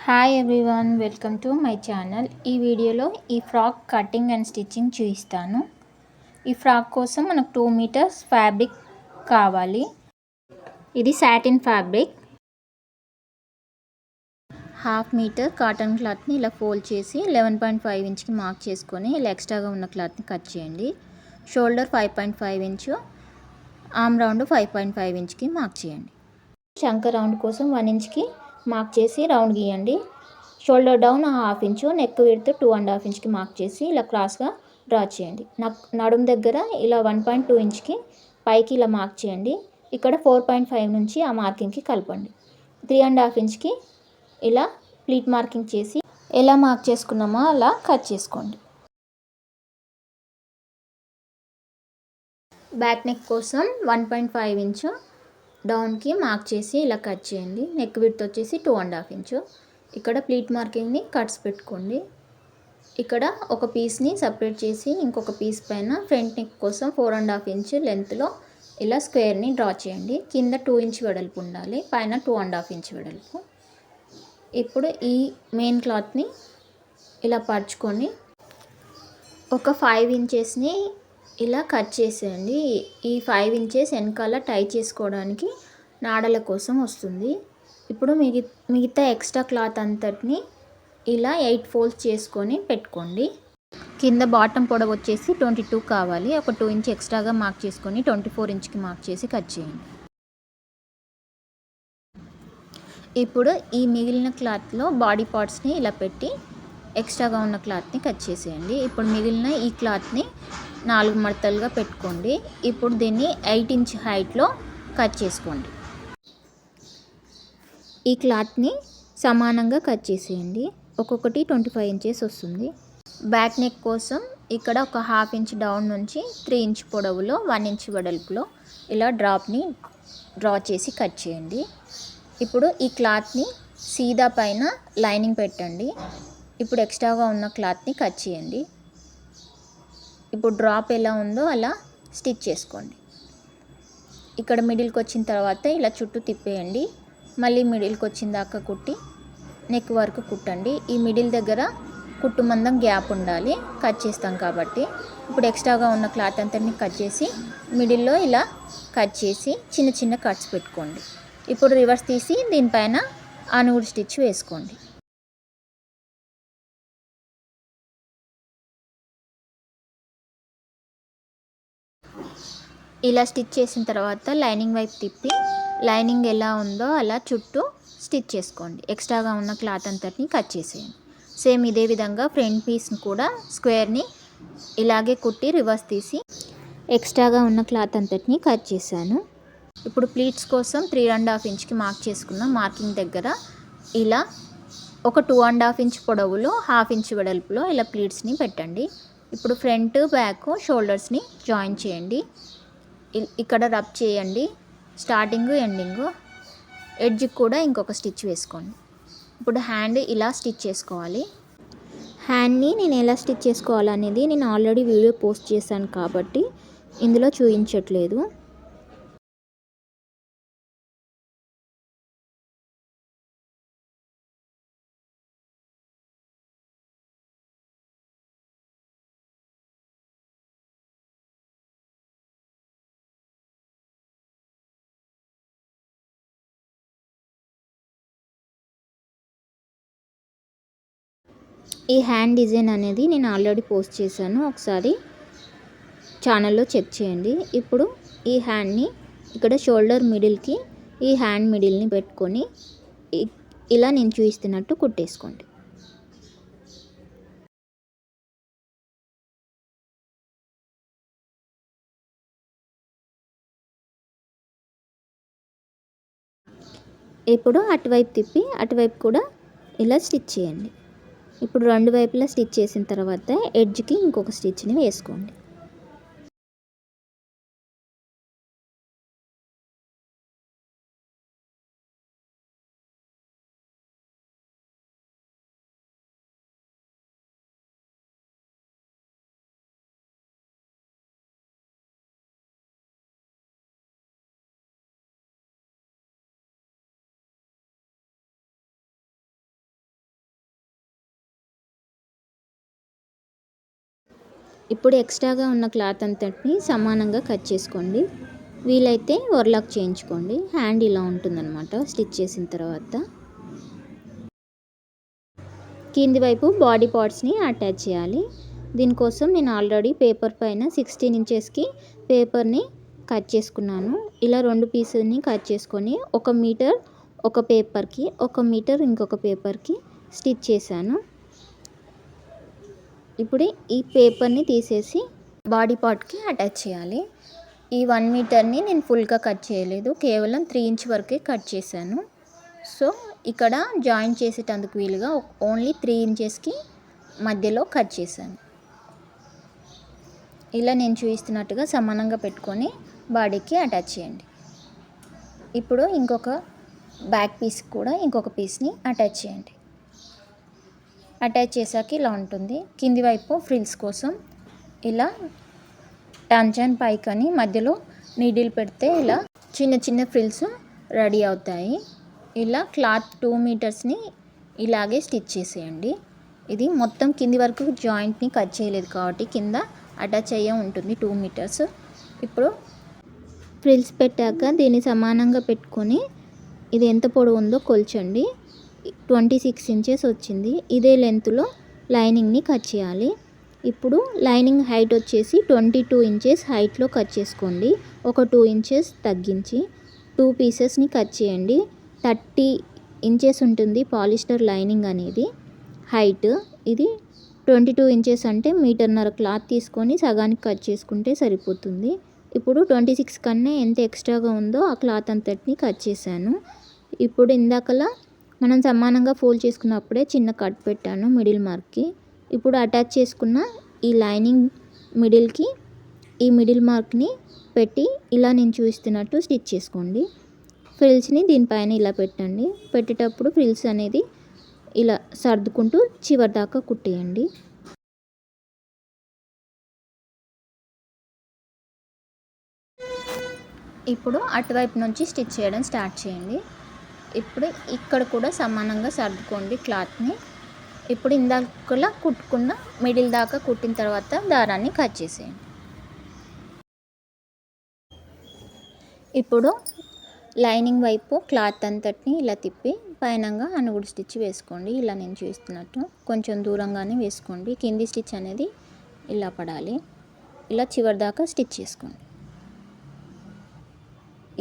Hi everyone, welcome to my channel. ఈ వీడియోలో ఈ ఫ్రాక్ కటింగ్ అండ్ స్టిచ్చింగ్ చూపిస్తాను. ఈ ఫ్రాక్ కోసం మనకు 2 మీటర్స్ ఫ్యాబ్రిక్ కావాలి. ఇది సాటిన్ ఫ్యాబ్రిక్. 1/2 మీటర్ కాటన్ క్లాత్ని ఇలా ఫోల్డ్ చేసి 11.5 ఇంచ్కి మార్క్ చేసుకొని ఇలా ఎక్స్ట్రాగా ఉన్న క్లాత్ని కట్ చేయండి. షోల్డర్ 5.5 ఇంచు, ఆర్మ్ రౌండ్ 5.5 ఇంచ్కి మార్క్ చేయండి. చంక రౌండ్ కోసం 1 ఇంచ్కి మార్క్ చేసి రౌండ్ గీయండి. Shoulder down 1/2 inch, neck width 2.5 ఇంచ్కి మార్క్ చేసి ఇలా క్రాస్గా డ్రా చేయండి. నడుము దగ్గర ఇలా 1.2 ఇంచ్కి పైకి ఇలా మార్క్ చేయండి. ఇక్కడ 4.5 నుంచి ఆ మార్కింగ్కి కలపండి. 3.5 ఇంచ్కి ఇలా ప్లీట్ మార్కింగ్ చేసి ఎలా మార్క్ చేసుకున్నామో అలా కట్ చేసుకోండి. బ్యాక్ నెక్ కోసం 1.5 ఇంచు డౌన్కి మార్క్ చేసి ఇలా కట్ చేయండి. నెక్ విడ్త్ వచ్చేసి 2.5 ఇంచు. ఇక్కడ ప్లీట్ మార్కింగ్ని కట్స్ పెట్టుకోండి. ఇక్కడ ఒక పీస్ని సపరేట్ చేసి ఇంకొక పీస్ పైన ఫ్రంట్ నెక్ కోసం 4.5 ఇంచు లెంత్లో ఇలా స్క్వేర్ని డ్రా చేయండి. కింద 2 ఇంచ్ వెడల్పు ఉండాలి, పైన 2.5 ఇంచ్ వెడల్పు. ఇప్పుడు ఈ మెయిన్ క్లాత్ని ఇలా పరుచుకొని ఒక 5 ఇంచెస్ని ఇలా కట్ చేసేయండి. ఈ 5 ఇంచెస్ వెనకాల టై చేసుకోవడానికి నాడల కోసం వస్తుంది. ఇప్పుడు మిగతా ఎక్స్ట్రా క్లాత్ అంతటిని ఇలా 8 ఫోల్డ్స్ చేసుకొని పెట్టుకోండి. కింద బాటమ్ పొడవు వచ్చేసి 22 కావాలి. ఒక 2 ఇంచ్ ఎక్స్ట్రాగా మార్క్ చేసుకొని 24 ఇంచ్కి మార్క్ చేసి కట్ చేయండి. ఇప్పుడు ఈ మిగిలిన క్లాత్లో బాడీ పార్ట్స్ని ఇలా పెట్టి ఎక్స్ట్రాగా ఉన్న క్లాత్ని కట్ చేసేయండి. ఇప్పుడు మిగిలిన ఈ క్లాత్ని 4 మడతలుగా పెట్టుకోండి. ఇప్పుడు దీన్ని 8 ఇంచ్ హైట్లో కట్ చేసుకోండి. ఈ క్లాత్ని సమానంగా కట్ చేసేయండి. ఒక్కొక్కటి 25 ఇంచెస్ వస్తుంది. బ్యాక్ నెక్ కోసం ఇక్కడ ఒక 1/2 ఇంచ్ డౌన్ నుంచి 3 ఇంచ్ పొడవులో 1 ఇంచ్ వెడల్పులో ఇలా డ్రాప్ని డ్రా చేసి కట్ చేయండి. ఇప్పుడు ఈ క్లాత్ని సీదా పైన లైనింగ్ పెట్టండి. ఇప్పుడు ఎక్స్ట్రాగా ఉన్న క్లాత్ని కట్ చేయండి. ఇప్పుడు డ్రాప్ ఎలా ఉందో అలా స్టిచ్ చేసుకోండి. ఇక్కడ మిడిల్కి వచ్చిన తర్వాత ఇలా చుట్టూ తిప్పేయండి. మళ్ళీ మిడిల్కి వచ్చిన దాకా కుట్టి నెక్ వరకు కుట్టండి. ఈ మిడిల్ దగ్గర కుట్టు మందం గ్యాప్ ఉండాలి, కట్ చేస్తాం కాబట్టి. ఇప్పుడు ఎక్స్ట్రాగా ఉన్న క్లాత్ అంతటిని కట్ చేసి మిడిల్లో ఇలా కట్ చేసి చిన్న చిన్న కట్స్ పెట్టుకోండి. ఇప్పుడు రివర్స్ తీసి దీనిపైన ఆనుగుడు స్టిచ్ వేసుకోండి. ఇలా స్టిచ్ చేసిన తర్వాత లైనింగ్ వైపు తిప్పి లైనింగ్ ఎలా ఉందో అలా చుట్టూ స్టిచ్ చేసుకోండి. ఎక్స్ట్రాగా ఉన్న క్లాత్ అంతటిని కట్ చేసేయండి. సేమ్ ఇదే విధంగా ఫ్రంట్ పీస్ని కూడా స్క్వేర్ని ఇలాగే కుట్టి రివర్స్ తీసి ఎక్స్ట్రాగా ఉన్న క్లాత్ అంతటిని కట్ చేశాను. ఇప్పుడు ప్లీట్స్ కోసం 3.5 ఇంచ్కి మార్క్ చేసుకున్న మార్కింగ్ దగ్గర ఇలా ఒక 2.5 ఇంచ్ పొడవులో 1/2 ఇంచ్ వెడల్పులో ఇలా ప్లీట్స్ని పెట్టండి. ఇప్పుడు ఫ్రంట్ బ్యాక్ షోల్డర్స్ని జాయిన్ చేయండి. ఇక్కడ రబ్ చేయండి. స్టార్టింగ్ ఎండింగ్ ఎడ్జ్కి కూడా ఇంకొక స్టిచ్ వేసుకోండి. ఇప్పుడు హ్యాండ్ ఇలా స్టిచ్ చేసుకోవాలి. హ్యాండ్ని నేను ఎలా స్టిచ్ చేసుకోవాలనేది నేను ఆల్రెడీ వీడియో పోస్ట్ చేశాను కాబట్టి ఇందులో చూపించట్లేదు. ఈ హ్యాండ్ డిజైన్ అనేది నేను ఆల్రెడీ పోస్ట్ చేశాను, ఒకసారి ఛానల్లో చెక్ చేయండి. ఇప్పుడు ఈ హ్యాండ్ని ఇక్కడ షోల్డర్ మిడిల్కి ఈ హ్యాండ్ మిడిల్ని పెట్టుకొని ఇలా నేను చూపిస్తున్నట్టు కుట్టేసుకోండి. ఇప్పుడు అటువైపు తిప్పి అటువైపు కూడా ఇలా స్టిచ్ చేయండి. ఇప్పుడు 2 వైపులా స్టిచ్ చేసిన తర్వాత ఎడ్జ్కి ఇంకొక స్టిచ్ని వేసుకోండి. ఇప్పుడు ఎక్స్ట్రాగా ఉన్న క్లాత్ అంతటిని సమానంగా కట్ చేసుకోండి. వీలైతే ఓవర్లాక్ చేయించుకోండి. హ్యాండ్ ఇలా ఉంటుందన్నమాట స్టిచ్ చేసిన తర్వాత. కింది వైపు బాడీ పార్ట్స్ని అటాచ్ చేయాలి. దీనికోసం నేను ఆల్రెడీ పేపర్ పైన 16 ఇంచెస్కి పేపర్ని కట్ చేసుకున్నాను. ఇలా 2 పీసులని కట్ చేసుకొని 1 మీటర్ ఒక పేపర్కి, 1 మీటర్ ఇంకొక పేపర్కి స్టిచ్ చేశాను. ఇప్పుడు ఈ పేపర్ని తీసేసి బాడీ పార్ట్కి అటాచ్ చేయాలి. ఈ 1 మీటర్ని నేను ఫుల్గా కట్ చేయలేదు, కేవలం 3 ఇంచ్ వరకే కట్ చేశాను. సో ఇక్కడ జాయింట్ చేసేటందుకు వీలుగా ఓన్లీ 3 ఇంచెస్కి మధ్యలో కట్ చేశాను. ఇలా నేను చూపిస్తున్నట్టుగా సమానంగా పెట్టుకొని బాడీకి అటాచ్ చేయండి. ఇప్పుడు ఇంకొక బ్యాక్ పీస్ కూడా ఇంకొక పీస్ని అటాచ్ చేయండి. అటాచ్ చేశాక ఇలా ఉంటుంది. కింది వైపు ఫ్రిల్స్ కోసం ఇలా టంచన్ పైకని మధ్యలో నీడిల్ పెడితే ఇలా చిన్న చిన్న ఫ్రిల్స్ రెడీ అవుతాయి. ఇలా క్లాత్ 2 మీటర్స్ని ఇలాగే స్టిచ్ చేసేయండి. ఇది మొత్తం కింది వరకు జాయింట్ని కట్ చేయలేదు కాబట్టి కింద అటాచ్ అయ్యే ఉంటుంది 2 మీటర్స్. ఇప్పుడు ఫ్రిల్స్ పెట్టాక దీన్ని సమానంగా పెట్టుకొని ఇది ఎంత పొడవు ఉందో కొల్చండి. 26 ఇంచెస్ వచ్చింది. ఇదే లెంత్లో లైనింగ్ని కట్ చేయాలి. ఇప్పుడు లైనింగ్ హైట్ వచ్చేసి 22 ఇంచెస్ హైట్లో కట్ చేసుకోండి. ఒక 2 ఇంచెస్ తగ్గించి 2 పీసెస్ని కట్ చేయండి. 30 ఇంచెస్ ఉంటుంది పాలిస్టర్ లైనింగ్ అనేది హైట్. ఇది 22 ఇంచెస్ అంటే మీటర్న్నర క్లాత్ తీసుకొని సగానికి కట్ చేసుకుంటే సరిపోతుంది. ఇప్పుడు 26 కన్నా ఎంత ఎక్స్ట్రాగా ఉందో ఆ క్లాత్ అంతటిని కట్ చేశాను. ఇప్పుడు ఇందాకలా మనం సమానంగా ఫోల్డ్ చేసుకున్నప్పుడే చిన్న కట్ పెట్టాను మిడిల్ మార్క్కి. ఇప్పుడు అటాచ్ చేసుకున్న ఈ లైనింగ్ మిడిల్కి ఈ మిడిల్ మార్క్ని పెట్టి ఇలా నేను చూపిస్తున్నట్టు స్టిచ్ చేసుకోండి. ఫ్రిల్స్ని దీనిపైన ఇలా పెట్టండి. పెట్టేటప్పుడు ఫ్రిల్స్ అనేది ఇలా సర్దుకుంటూ చివరి దాకా కుట్టేయండి. ఇప్పుడు అటువైపు నుంచి స్టిచ్ చేయడం స్టార్ట్ చేయండి. ఇప్పుడు ఇక్కడ కూడా సమానంగా సర్దుకోండి క్లాత్ని. ఇప్పుడు ఇందాకలా కుట్టుకున్న మిడిల్ దాకా కుట్టిన తర్వాత దారాన్ని కట్ చేసేయండి. ఇప్పుడు లైనింగ్ వైపు క్లాత్ అంతటిని ఇలా తిప్పి పైనంగా అనుగుడు స్టిచ్ వేసుకోండి. ఇలా నేను చూస్తున్నట్టు కొంచెం దూరంగానే వేసుకోండి. కింది స్టిచ్ అనేది ఇలా పడాలి. ఇలా చివరి దాకా స్టిచ్ చేసుకోండి.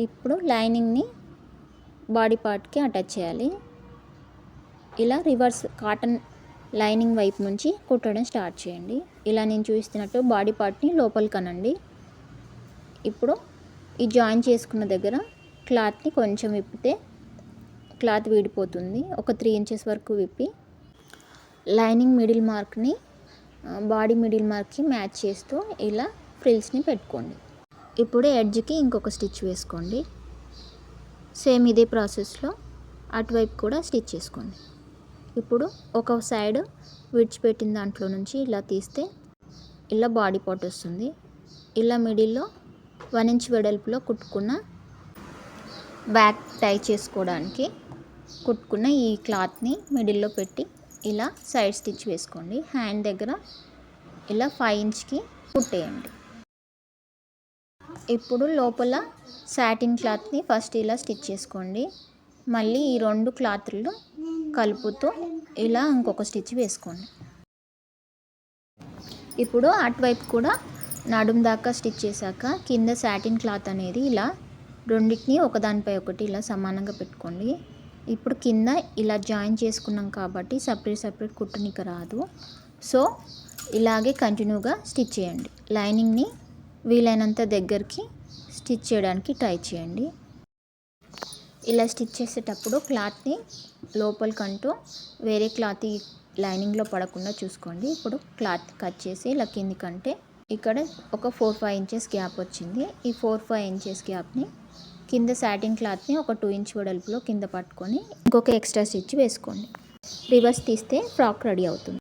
ఇప్పుడు లైనింగ్ని బాడీ పార్ట్కి అటాచ్ చేయాలి. ఇలా రివర్స్ కాటన్ లైనింగ్ వైపు నుంచి కుట్టడం స్టార్ట్ చేయండి. ఇలా నేను చూపిస్తున్నట్టు బాడీ పార్ట్ని లోపలికి అనండి. ఇప్పుడు ఈ జాయిన్ చేసుకున్న దగ్గర క్లాత్ని కొంచెం విప్పితే క్లాత్ విడిపోతుంది. ఒక 3 ఇంచెస్ వరకు విప్పి లైనింగ్ మిడిల్ మార్క్ని బాడీ మిడిల్ మార్క్కి మ్యాచ్ చేస్తూ ఇలా ఫ్రిల్స్ని పెట్టుకోండి. ఇప్పుడు ఎడ్జ్కి ఇంకొక స్టిచ్ వేసుకోండి. సేమ్ ఇదే ప్రాసెస్లో అటువైపు కూడా స్టిచ్ చేసుకోండి. ఇప్పుడు ఒక సైడ్ విడిచిపెట్టిన దాంట్లో నుంచి ఇలా తీస్తే ఇలా బాడీ పార్ట్ వస్తుంది. ఇలా మిడిల్లో 1 ఇంచ్ వెడల్పులో కుట్టుకున్న బ్యాక్ టై చేసుకోవడానికి కుట్టుకున్న ఈ క్లాత్ని మిడిల్లో పెట్టి ఇలా సైడ్ స్టిచ్ వేసుకోండి. హ్యాండ్ దగ్గర ఇలా 5 ఇంచ్కి కుట్టేయండి. ఇప్పుడు లోపల సాటిన్ క్లాత్ని ఫస్ట్ ఇలా స్టిచ్ చేసుకోండి. మళ్ళీ ఈ 2 క్లాత్లు కలుపుతూ ఇలా ఇంకొక స్టిచ్ వేసుకోండి. ఇప్పుడు అటువైపు కూడా నడుం దాకా స్టిచ్ చేశాక కింద సాటిన్ క్లాత్ అనేది ఇలా రెండింటిని ఒకదానిపై ఒకటి ఇలా సమానంగా పెట్టుకోండి. ఇప్పుడు కింద ఇలా జాయిన్ చేసుకున్నాం కాబట్టి సపరేట్ కుట్టనికి రాదు. సో ఇలాగే కంటిన్యూగా స్టిచ్ చేయండి. లైనింగ్ని వీలైనంత దగ్గరికి స్టిచ్ చేయడానికి ట్రై చేయండి. ఇలా స్టిచ్ చేసేటప్పుడు క్లాత్ని లోపలికంటూ వేరే క్లాత్ ఈ లైనింగ్లో పడకుండా చూసుకోండి. ఇప్పుడు క్లాత్ కట్ చేసి ఇలా కిందికంటే ఇక్కడ ఒక 4-5 ఇంచెస్ గ్యాప్ వచ్చింది. ఈ 4-5 ఇంచెస్ గ్యాప్ని కింద సాటిన్ క్లాత్ని ఒక 2 ఇంచ్ వెడల్పులో కింద పట్టుకొని ఇంకొక ఎక్స్ట్రా స్టిచ్ వేసుకోండి. రివర్స్ తీస్తే ఫ్రాక్ రెడీ అవుతుంది.